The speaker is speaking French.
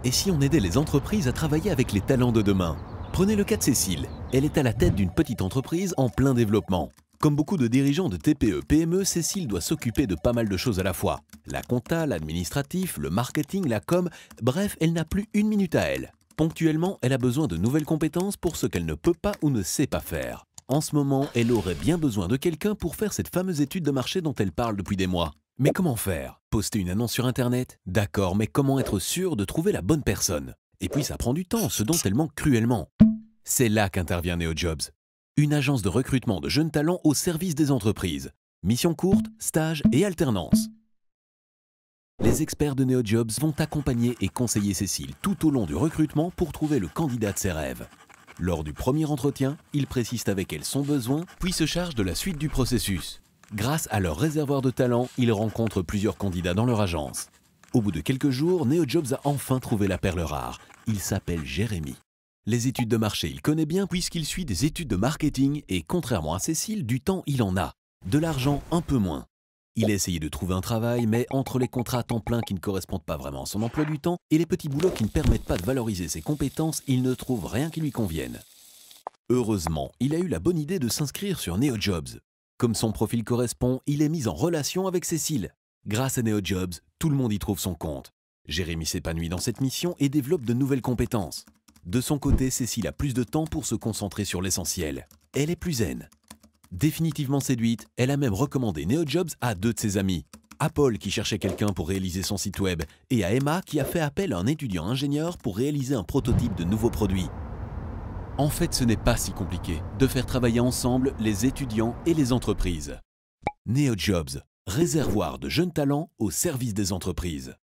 Et si on aidait les entreprises à travailler avec les talents de demain? Prenez le cas de Cécile. Elle est à la tête d'une petite entreprise en plein développement. Comme beaucoup de dirigeants de TPE-PME, Cécile doit s'occuper de pas mal de choses à la fois. La compta, l'administratif, le marketing, la com, bref, elle n'a plus une minute à elle. Ponctuellement, elle a besoin de nouvelles compétences pour ce qu'elle ne peut pas ou ne sait pas faire. En ce moment, elle aurait bien besoin de quelqu'un pour faire cette fameuse étude de marché dont elle parle depuis des mois. Mais comment faire? Poster une annonce sur Internet? D'accord, mais comment être sûr de trouver la bonne personne? Et puis ça prend du temps, ce dont elle manque cruellement. C'est là qu'intervient NeoJobs. Une agence de recrutement de jeunes talents au service des entreprises. Mission courte, stage et alternance. Les experts de NeoJobs vont accompagner et conseiller Cécile tout au long du recrutement pour trouver le candidat de ses rêves. Lors du premier entretien, ils précisent avec elle son besoin, puis se chargent de la suite du processus. Grâce à leur réservoir de talent, ils rencontrent plusieurs candidats dans leur agence. Au bout de quelques jours, NeoJobs a enfin trouvé la perle rare. Il s'appelle Jérémy. Les études de marché, il connaît bien puisqu'il suit des études de marketing et contrairement à Cécile, du temps, il en a. De l'argent, un peu moins. Il a essayé de trouver un travail, mais entre les contrats à temps plein qui ne correspondent pas vraiment à son emploi du temps et les petits boulots qui ne permettent pas de valoriser ses compétences, il ne trouve rien qui lui convienne. Heureusement, il a eu la bonne idée de s'inscrire sur NeoJobs. Comme son profil correspond, il est mis en relation avec Cécile. Grâce à NeoJobs, tout le monde y trouve son compte. Jérémy s'épanouit dans cette mission et développe de nouvelles compétences. De son côté, Cécile a plus de temps pour se concentrer sur l'essentiel. Elle est plus zen. Définitivement séduite, elle a même recommandé NeoJobs à deux de ses amis. À Paul qui cherchait quelqu'un pour réaliser son site web et à Emma qui a fait appel à un étudiant ingénieur pour réaliser un prototype de nouveaux produits. En fait, ce n'est pas si compliqué de faire travailler ensemble les étudiants et les entreprises. NeoJobs, réservoir de jeunes talents au service des entreprises.